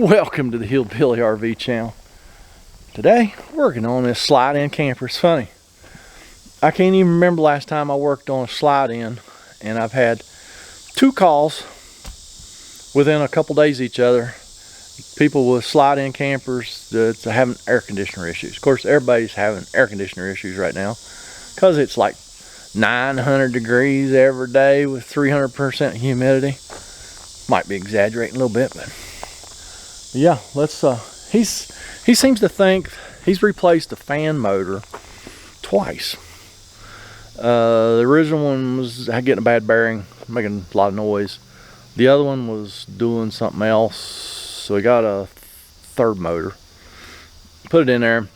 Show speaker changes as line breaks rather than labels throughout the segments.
Welcome to the Hillbilly RV channel. Today, working on this slide-in camper. It's funny. I can't even remember last time I worked on a slide-in, and I've had 2 calls within a couple days of each other. People with slide-in campers that's having air conditioner issues. Of course, everybody's having air conditioner issues right now because it's like 900 degrees every day with 300% humidity. Might be exaggerating a little bit, but yeah, let's he seems to think he's replaced the fan motor twice. The original one was getting a bad bearing, making a lot of noise. The other one was doing something else, so he got a third motor, put it in there,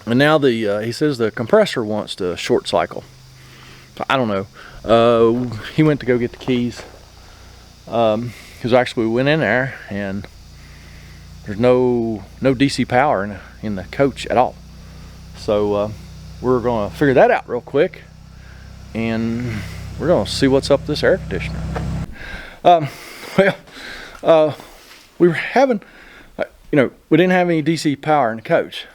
and now he says the compressor wants to short cycle. So I don't know. He went to go get the keys, because actually we went in there and there's no DC power in the coach at all. So we're gonna figure that out real quick, and we're gonna see what's up with this air conditioner. We were having, we didn't have any DC power in the coach.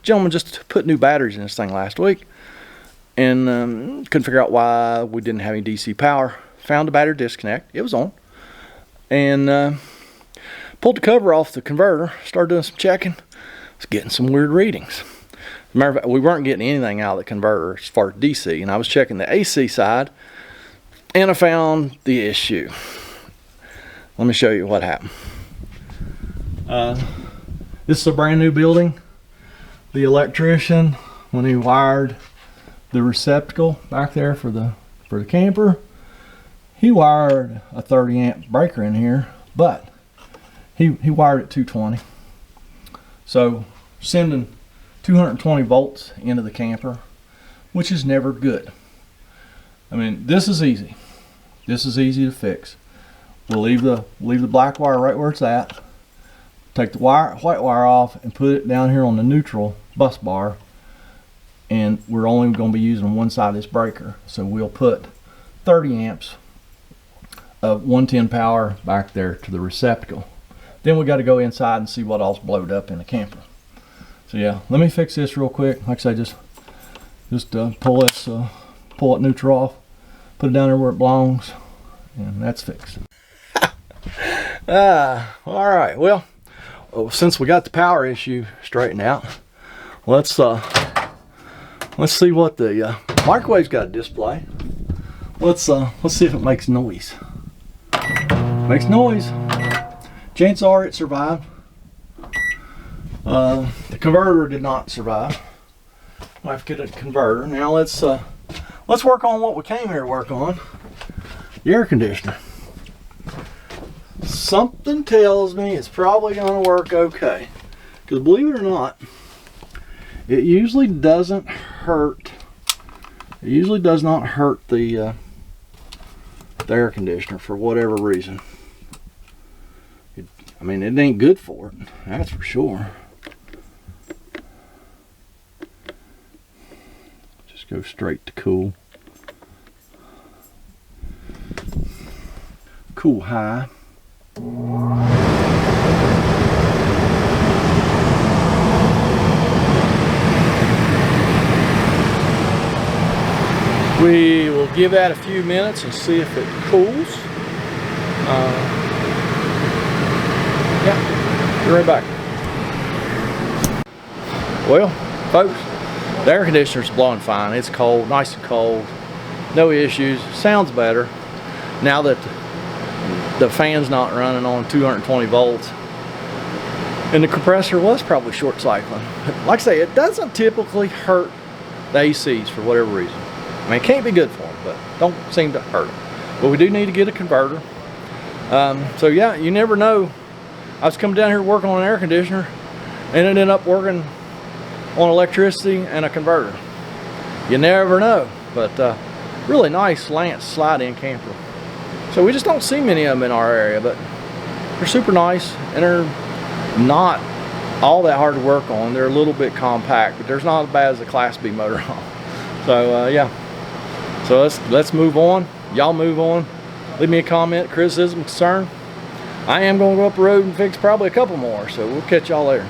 Gentleman just put new batteries in this thing last week, and couldn't figure out why we didn't have any DC power. Found the battery disconnect. It was on, and pulled the cover off the converter, started doing some checking. Was getting some weird readings. Remember, we weren't getting anything out of the converter as far as DC, and I was checking the AC side, and I found the issue. Let me show you what happened. This is a brand new building. The electrician, when he wired the receptacle back there for the camper, he wired a 30 amp breaker in here, but he wired it 220. So sending 220 volts into the camper, which is never good. I mean, this is easy. This is easy to fix. We'll leave the black wire right where it's at. Take the white wire off and put it down here on the neutral bus bar. And we're only going to be using one side of this breaker. So we'll put 30 amps of 110 power back there to the receptacle. Then we got to go inside and see what all's blowed up in the camper. So yeah, let me fix this real quick. Like I said, just pull that neutral off, put it down there where it belongs, and that's fixed. All right. Well, since we got the power issue straightened out, let's see what the microwave's got to display. Let's see if it makes noise. Makes noise. Chances are it survived. The converter did not survive. I have to get a converter. Now let's work on what we came here to work on. The air conditioner. Something tells me it's probably going to work okay. Because believe it or not, it usually doesn't hurt. It usually does not hurt the air conditioner for whatever reason. I mean, it ain't good for it, that's for sure. Just go straight to cool. Cool high. We will give that a few minutes and see if it cools. Yeah, be right back. Well, folks, the air conditioner's blowing fine. It's cold, nice and cold. No issues. Sounds better now that the fan's not running on 220 volts. And the compressor was probably short cycling. Like I say, it doesn't typically hurt the ACs for whatever reason. I mean, it can't be good for them, but don't seem to hurt them. But we do need to get a converter. So yeah, you never know. I was coming down here to work on an air conditioner, and it ended up working on electricity and a converter. You never know. But really nice Lance slide-in camper. So we just don't see many of them in our area, but they're super nice, and they're not all that hard to work on. They're a little bit compact, but they're not as bad as a Class B motorhome. So yeah, so let's move on. Y'all move on. Leave me a comment, criticism, concern. I am going to go up the road and fix probably a couple more, so we'll catch y'all later.